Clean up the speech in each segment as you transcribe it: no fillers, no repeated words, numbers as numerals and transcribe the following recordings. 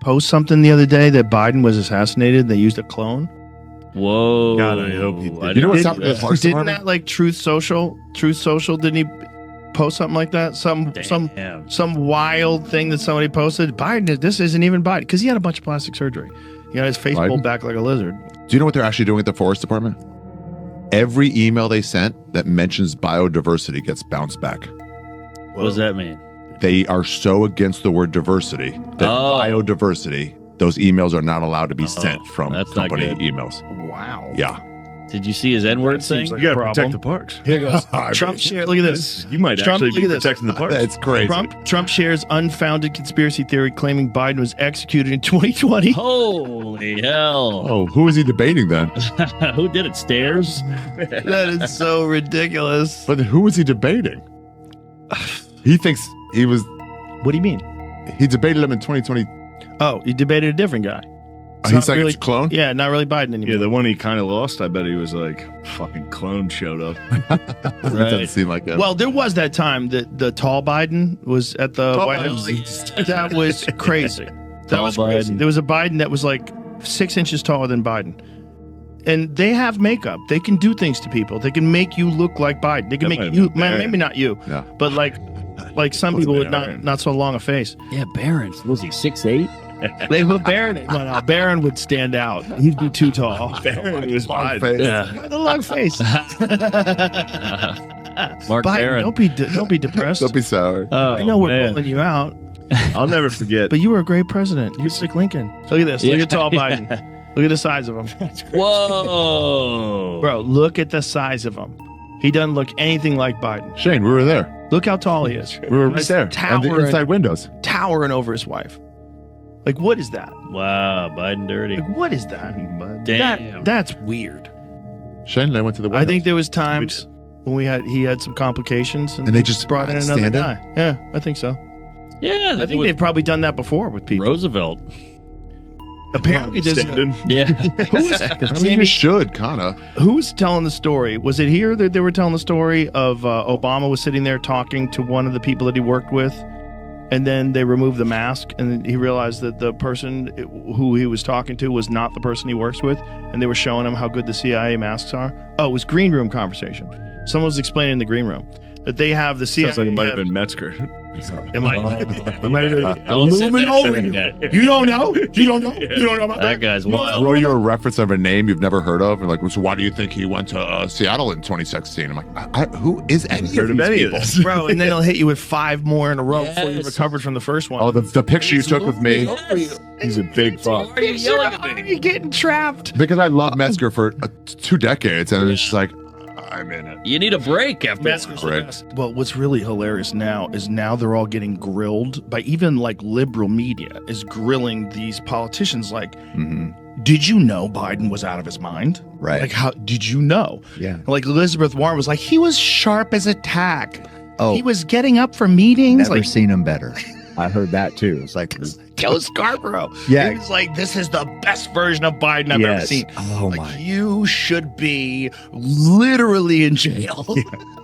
post something the other day that Biden was assassinated? They used a clone. Whoa. God, I hope he did. You know what's happening with Parks Didn't Department? that like Truth Social? Didn't he post something like that? Some wild thing that somebody posted. Biden, this isn't even Biden because he had a bunch of plastic surgery. He had his face Biden? pulled back like a lizard. Do you know what they're actually doing at the Forest Department? Every email they sent that mentions biodiversity gets bounced back. What does that mean? They are so against the word diversity that biodiversity, those emails are not allowed to be sent from that's not company good. emails. Wow. Yeah. Did you see his N-word thing? seems like You got to problem. protect the parks. Here goes. Trump shares. Look at this. You might Trump, actually look be at this. protecting the parks. That's crazy. Trump shares unfounded conspiracy theory claiming Biden was executed in 2020. Holy hell. Oh, who is he debating then? Who did it? Stairs? That is so ridiculous. But who was he debating? He thinks he was. What do you mean? He debated him in 2020. Oh, he debated a different guy. It's He's not like really, it's a clone. Yeah, not really Biden anymore. Yeah, the one he kind of lost, I bet he was like, fucking clone showed up. It doesn't seem like that. Well, there was that time that the tall Biden was at the White House. That was crazy. That was crazy. Biden. There was a Biden that was like 6 inches taller than Biden. And they have makeup. They can do things to people. They can make you look like Biden. They can That make might you, have been man, maybe not you, Yeah. but like some people with not so long a face. Yeah, Barron's. Was he 6'8"? They put Barron in. No, Barron would stand out. He'd be too tall. Barron was Long Biden. face. Yeah. The long face. Mark Biden, Barron. don't be depressed. Don't be sour. Oh, I know we're man. pulling you out, I'll never forget. but you were a great president. You're like Lincoln. Look at this. Look Yeah. at tall Biden. Look at the size of him. Whoa. Bro, look at the size of him. He doesn't look anything like Biden. Shane, we were there. Look how tall he is. We were right there. On the Towering. inside windows. Towering over his wife. Like, what is that? Wow, Biden dirty. Like, what is that? Damn. That's weird. Shane and I went to the windows. I think there was times when he had some complications and they just brought in another stand in? guy. Yeah, I think so. Yeah, I think they've probably done that before with people. Roosevelt. Apparently, there's Standing. Yeah. I mean, you should, kind of. who's telling the story? Was it here that they were telling the story of Obama was sitting there talking to one of the people that he worked with, and then they removed the mask, and then he realized that the person who he was talking to was not the person he works with, and they were showing him how good the CIA masks are. Oh, it was green room conversation. Someone was explaining in the green room that they have the CIA. Sounds like it might have been Metzger. It might have been. Don't sit Lumen there over saying you. that. You don't know? You don't know? You don't know about That guy's wild. Throw you a reference of a name you've never heard of, and like, so why do you think he went to Seattle in 2016? I'm like, who is any Heard of of these any of people? this? Bro, and then he'll hit you with 5 more in a row before you Yes. recovered from the first one. Oh, the picture you took with me, He's a big fuck. Are you yelling at How are me? you getting trapped? because I love Metzger for 2 decades, and it's just like, I'm in it. You need a break after Right. Well, what's really hilarious now is now they're all getting grilled by even like liberal media is grilling these politicians like, did you know Biden was out of his mind? Right. Like, how did you know? Yeah. Like Elizabeth Warren was like, he was sharp as a tack. Oh. He was getting up for meetings. Never Like, seen him better. I heard that too. It's like, Joe Scarborough. Yeah. He was like, this is the best version of Biden I've ever yes. seen. Oh Like, my you should be literally in jail.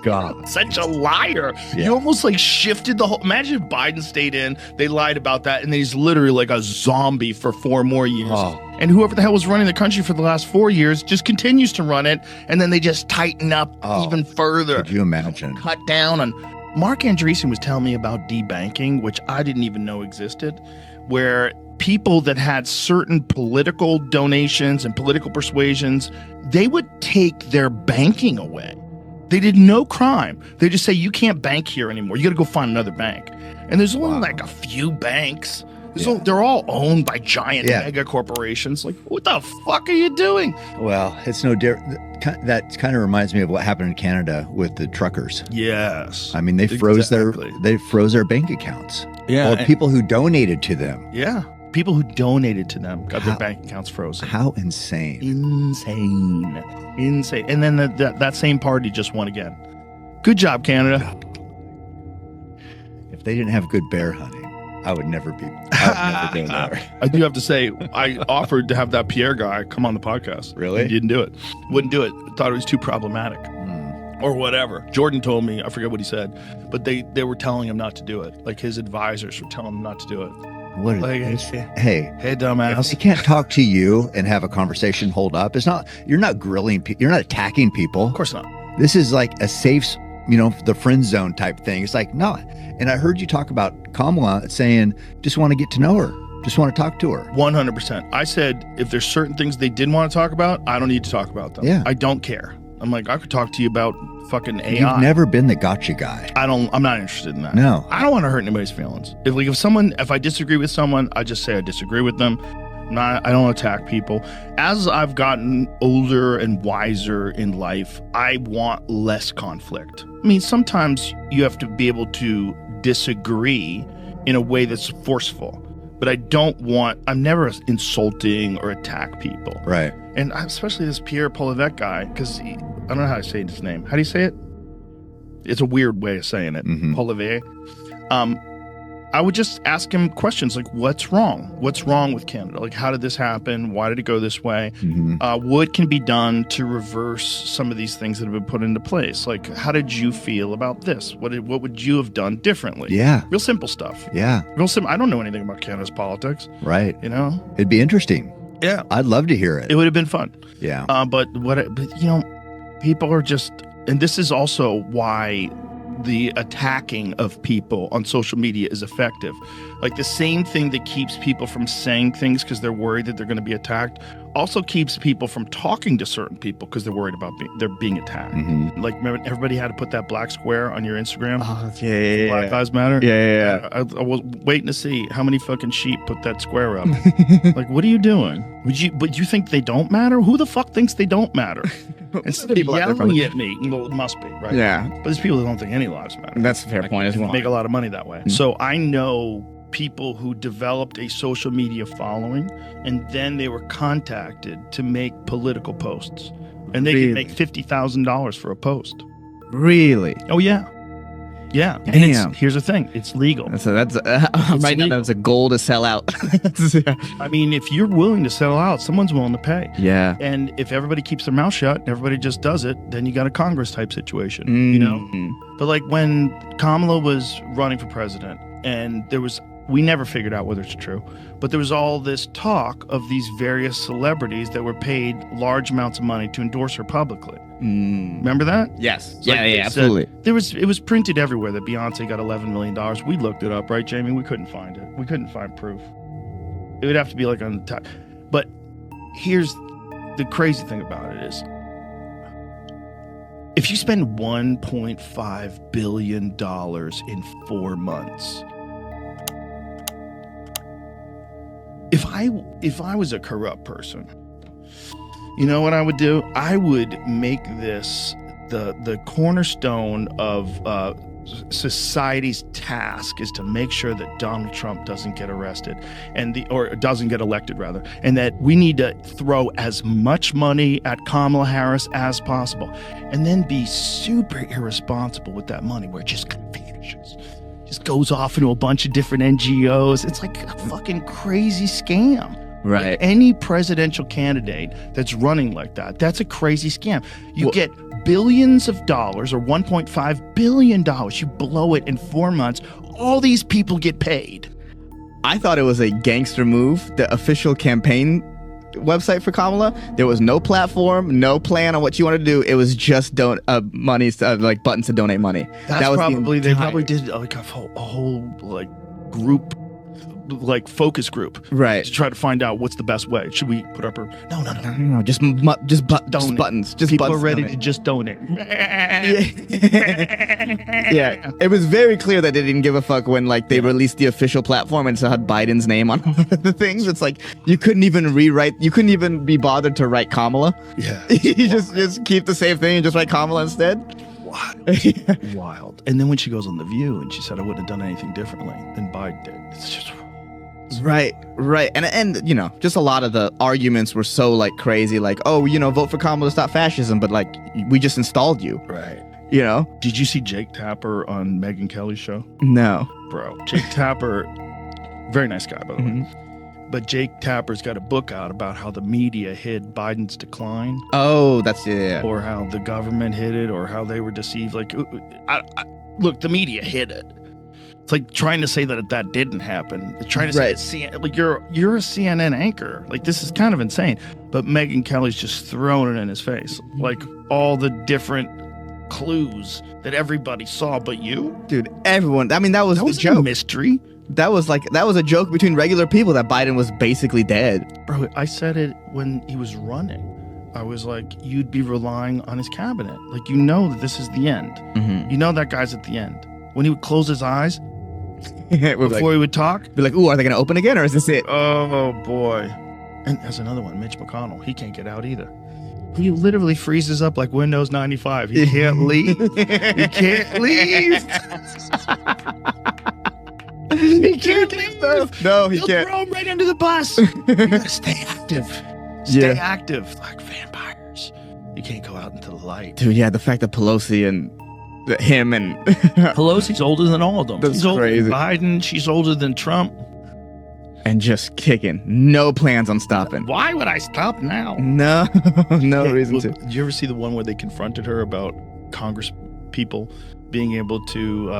God. Such a liar. Yeah. You almost like shifted the whole. Imagine if Biden stayed in, they lied about that, and then he's literally like a zombie for 4 more years. Oh. And whoever the hell was running the country for the last 4 years just continues to run it, and then they just tighten up Oh. even further. Could you imagine? Cut down on. Mark Andreessen was telling me about debanking, which I didn't even know existed, where people that had certain political donations and political persuasions, they would take their banking away. They did no crime. They just say, you can't bank here anymore. You got to go find another bank. And there's only like a few banks. They're all owned by giant mega corporations. Like, what the fuck are you doing? Well, it's no different. That kind of reminds me of what happened in Canada with the truckers. Yes. I mean, they froze Exactly. their bank accounts. Yeah. Or people who donated to them. Yeah. People who donated to them got their bank accounts frozen. How insane. Insane. And then that same party just won again. Good job, Canada. If they didn't have good bear hunting, I would never go there. I do have to say, I offered to have that Pierre guy come on the podcast. Really? He didn't do it. Wouldn't do it. Thought it was too problematic. Or whatever. Jordan told me, I forget what he said, but they were telling him not to do it. Like his advisors were telling him not to do it. What? Like, Hey, hey, if dumbass. they can't talk to you and have a conversation, hold up. It's not. You're not grilling people. You're not attacking people. Of course not. This is like a safe, the friend zone type thing. It's like, no. And I heard you talk about Kamala saying, just want to get to know her. Just want to talk to her. 100%. I said, if there's certain things they didn't want to talk about, I don't need to talk about them. Yeah. I don't care. I'm like, I could talk to you about fucking AI. You've never been the gotcha guy. I'm not interested in that. No. I don't want to hurt anybody's feelings. If I disagree with someone, I just say I disagree with them. I don't attack people. As I've gotten older and wiser in life, I want less conflict. I mean, sometimes you have to be able to disagree in a way that's forceful. But I'm never insulting or attack people. Right. And especially this Pierre Polivet guy, because I don't know how to say his name. How do you say it? It's a weird way of saying it. Mhm. Polivet. I would just ask him questions like, what's wrong? What's wrong with Canada? Like, how did this happen? Why did it go this way? Mhm. What can be done to reverse some of these things that have been put into place? Like, how did you feel about this? What would you have done differently? Yeah. Real simple stuff. Yeah. Real simple. I don't know anything about Canada's politics, Right. It'd be interesting. Yeah. I'd love to hear it. It would have been fun. Yeah. But people are just, and this is also why the attacking of people on social media is effective. Like the same thing that keeps people from saying things because they're worried that they're going to be attacked also keeps people from talking to certain people because they're worried about they're being attacked. Mhm. Like, remember, everybody had to put that black square on your Instagram. Oh, yeah. Black Lives Matter. Yeah. I was waiting to see how many fucking sheep put that square up. Like, what are you doing? But you think they don't matter? Who the fuck thinks they don't matter? Instead of People out there yelling at me, well, it must be, right? Yeah. But there's people that don't think any lives matter. That's a fair point as well. Make a lot of money that way. So I know people who developed a social media following, and then they were contacted to make political posts, and they could Really? make $50,000 for a post. Really? Oh yeah, yeah. And Damn. here's the thing: it's legal. So that's right now. legal. That's a goal to sell out. I mean, if you're willing to sell out, someone's willing to pay. Yeah. And if everybody keeps their mouth shut and everybody just does it, then you got a Congress type situation, you know? But like when Kamala was running for president, and we never figured out whether it's true, but there was all this talk of these various celebrities that were paid large amounts of money to endorse her publicly. Remember that? Yes. It's like they said- Absolutely. It was printed everywhere that Beyonce got $11 million. We looked it up, right, Jamie? We couldn't find it. We couldn't find proof. It would have to be like on the top. But here's the crazy thing about it is, if you spend $1.5 billion in 4 months, if I was a corrupt person, you know what I would do? I would make this the cornerstone of society's task is to make sure that Donald Trump doesn't get arrested or doesn't get elected rather, and that we need to throw as much money at Kamala Harris as possible, and then be super irresponsible with that money where it just kind of vanishes. Just goes off into a bunch of different NGOs. It's like a fucking crazy scam. Right. Any presidential candidate that's running like that, that's a crazy scam. You get billions of dollars or $1.5 billion. You blow it in 4 months. All these people get paid. I thought it was a gangster move. The official campaign website for Kamala, there was no platform, no plan on what you want to do. It was just money, like buttons to donate money. That's that was probably the they entire- probably did like a whole like group, like focus group, right to try to find out what's the best way. Should we put up no, No, just buttons, just buttons. Just people buttons are ready donate. to just donate. Yeah, it was very clear that they didn't give a fuck when like they released the official platform and still had Biden's name on the things. It's like you couldn't even be bothered to write Kamala. Yeah, You just keep the same thing and just write Kamala instead. wild. And then when she goes on The View and she said I wouldn't have done anything differently than Biden did, it's just Right. And you know, just a lot of the arguments were so like crazy, like, oh, you know, vote for Kamala to stop fascism, but like we just installed you. right. You know? Did you see Jake Tapper on Megyn Kelly's show? No. Bro, Jake Tapper, very nice guy, by the way. But Jake Tapper's got a book out about how the media hid Biden's decline, Oh, that's or how the government hid it, or how they were deceived. Like, look, the media hid it. It's like trying to say that didn't happen. It's trying to say Right. it's like you're a CNN anchor. Like, this is kind of insane. But Megyn Kelly's just throwing it in his face. Like, all the different clues that everybody saw but you. Dude, everyone. I mean, that was That the was a joke. mystery. That was a joke between regular people that Biden was basically dead. Bro, I said it when he was running. I was like, you'd be relying on his cabinet. Like, you know that this is the end. Mm-hmm. You know that guy's at the end. When he would close his eyes We're before he would talk. be like, ooh, are they gonna open again or is this it? Oh, boy. And there's another one, Mitch McConnell. He can't get out either. He literally freezes up like Windows 95. He can't leave. He can't leave. He can't leave. No, he He'll can't. throw him right under the bus. You gotta stay active. Stay Yeah. active like vampires. You can't go out into the light. Dude, yeah, the fact that Pelosi and him and Pelosi's older than all of them. That's She's older crazy. than Biden. She's older than Trump. and just kicking. No plans on stopping. Why would I stop now? No, no Hey, reason well, to. Did you ever see the one where they confronted her about Congress people being able to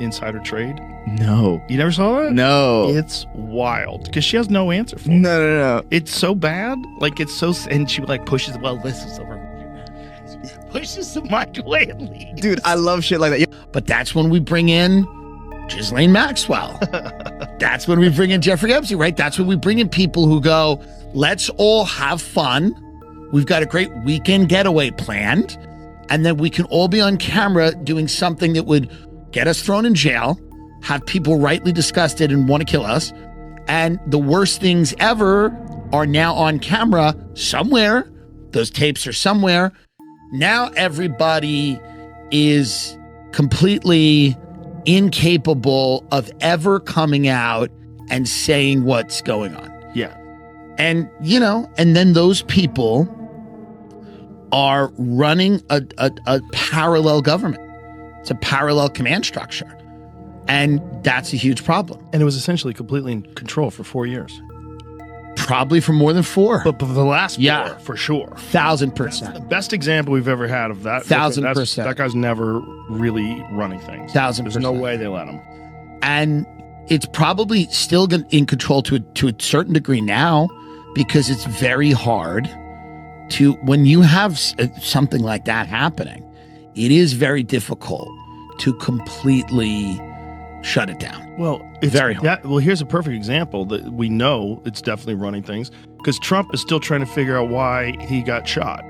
insider trade? No. You never saw that? No. It's wild because she has no answer for it. No. It's so bad. Like, it's so, and she like pushes, well, this is over. Pushes the mic away and leaves. Dude, I love shit like that. But that's when we bring in Ghislaine Maxwell. That's when we bring in Jeffrey Epstein, right? That's when we bring in people who go, let's all have fun. We've got a great weekend getaway planned. And then we can all be on camera doing something that would get us thrown in jail, have people rightly disgusted and want to kill us. And the worst things ever are now on camera somewhere. Those tapes are somewhere. Now everybody is completely incapable of ever coming out and saying what's going on. Yeah. And, you know, and then those people are running a parallel government. It's a parallel command structure. And that's a huge problem. And it was essentially completely in control for 4 years. Probably for more than 4. But for the last 4, Yeah. for sure. 1,000%. The best example we've ever had of that. 1,000%. That guy's never really running things. 1,000%. There's no way they let him. And it's probably still in control to a certain degree now, because it's very hard to, when you have something like that happening, it is very difficult to completely shut it down. Well, it's Very hard. well, here's a perfect example that we know it's definitely running things, because Trump is still trying to figure out why he got shot.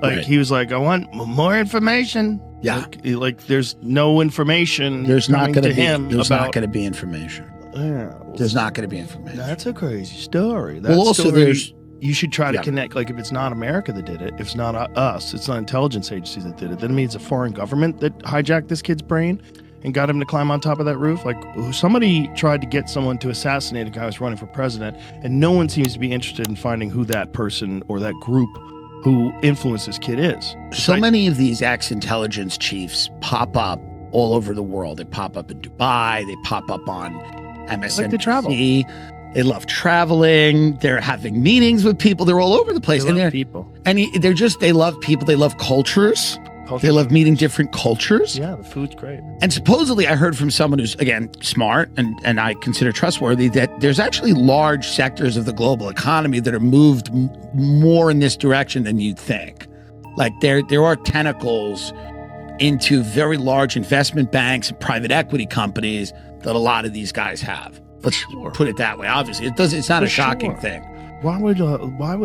Like, Right. he was like, I want more information. Yeah. Like there's no information. There's not coming going to to be. him There's about. not going to be information. Yeah. There's not going to be information. That's a crazy story. That Well, also story, there's- you should try to Yeah. connect. Like, if it's not America that did it, if it's not us, it's not intelligence agencies that did it, then it means a foreign government that hijacked this kid's brain and got him to climb on top of that roof. Like, somebody tried to get someone to assassinate a guy who's running for president, and no one seems to be interested in finding who that person or that group who influenced this kid is. So Like, many of these ex-intelligence chiefs pop up all over the world. They pop up in Dubai. They pop up on MSNBC. Like they travel. They love traveling. They're having meetings with people. They're all over the place. they And love they're people. they love people. They love cultures. They love meeting different cultures. Yeah, the food's great. And supposedly I heard from someone who's, again, smart and I consider trustworthy, that there's actually large sectors of the global economy that are moved more in this direction than you'd think. Like there are tentacles into very large investment banks and private equity companies that a lot of these guys have. Let's put it that way. Obviously, it's not a For shocking sure. thing. Why would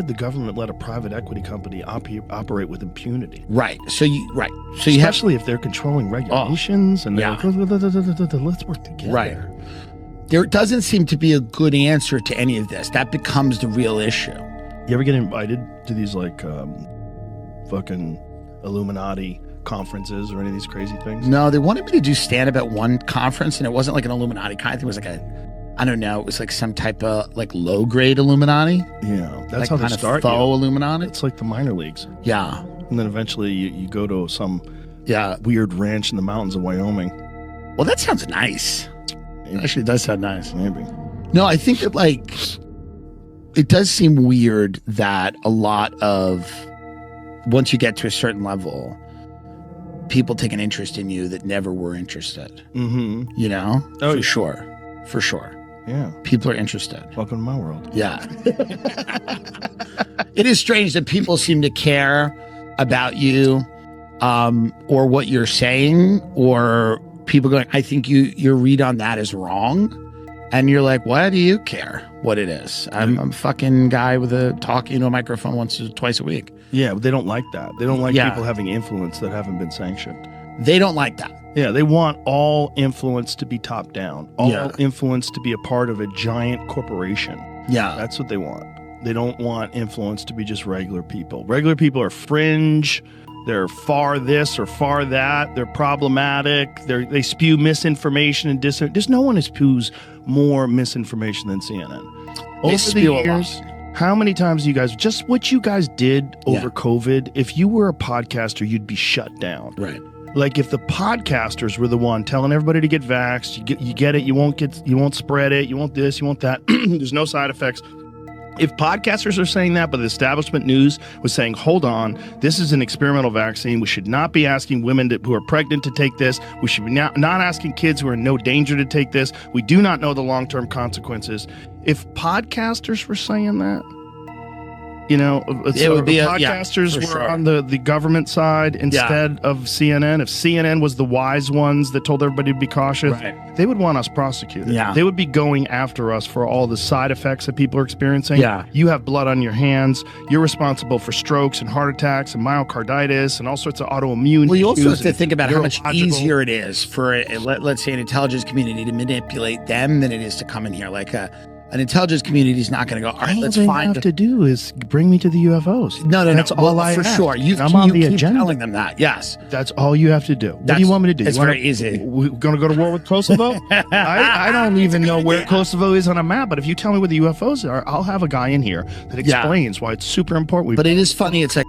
the government let a private equity company operate with impunity? Right. So you have Especially if they're controlling regulations and they're yeah. like, let's work together. Right. There doesn't seem to be a good answer to any of this. That becomes the real issue. You ever get invited to these like fucking Illuminati conferences or any of these crazy things? No, they wanted me to do stand-up at one conference, and it wasn't like an Illuminati kind. It was like I don't know, it was like some type of like low-grade Illuminati. Yeah, that's Like how they kind of start. faux You. Illuminati. It's like the minor leagues, Yeah. and then eventually you go to some Yeah. weird ranch in the mountains of Wyoming. Well, that sounds nice. It actually does sound nice. Maybe. No, I think that like it does seem weird that a lot of once you get to a certain level, people take an interest in you that never were interested. Mm-hmm. You know, Oh, for yeah. sure, for sure. Yeah. People are interested. Welcome to my world. Yeah. It is strange that people seem to care about you, or what you're saying, or people going, I think your read on that is wrong. And you're like, why do you care what it is? I'm a fucking guy with talking into a microphone once or twice a week. Yeah, but they don't like that. They don't like Yeah. people having influence that haven't been sanctioned. They don't like that. Yeah, they want all influence to be top down, all Yeah. influence to be a part of a giant corporation. Yeah. That's what they want. They don't want influence to be just regular people. Regular people are fringe. They're far this or far that. They're problematic. They spew misinformation and There's no one who spews more misinformation than CNN. They Over spew the a years, lot. how many times you guys, just what you guys did over Yeah. COVID, if you were a podcaster, you'd be shut down. Right. Like if the podcasters were the one telling everybody to get vaxxed, you get it, you won't spread it, you want this, you want that. There's no side effects. If podcasters are saying that, but the establishment news was saying, hold on, this is an experimental vaccine. We should not be asking women who are pregnant to take this. We should be not asking kids who are in no danger to take this. We do not know the long-term consequences. If podcasters were saying that, you know, It would be podcasters for were sure. on the government side instead of CNN. If CNN was the wise ones that told everybody to be cautious, Right. they would want us prosecuted. Yeah. They would be going after us for all the side effects that people are experiencing. Yeah. You have blood on your hands. You're responsible for strokes and heart attacks and myocarditis and all sorts of autoimmune Well, you also issues have to and think about how much neurological- easier it is for, let's say, an intelligence community to manipulate them than it is to come in here. Like an intelligence community is not going to go, all right, All let's they find have to do is bring me to the UFOs. No. That's all Well, I for ask. sure. I'm on the keep agenda. telling them that. Yes. That's all you have to do. What do That's- you want me to do? it's You wanna- very easy. We're going to go to war with Kosovo? I don't even know where Kosovo is on a map, but if you tell me where the UFOs are, I'll have a guy in here that explains why it's super important. But it is funny. It's like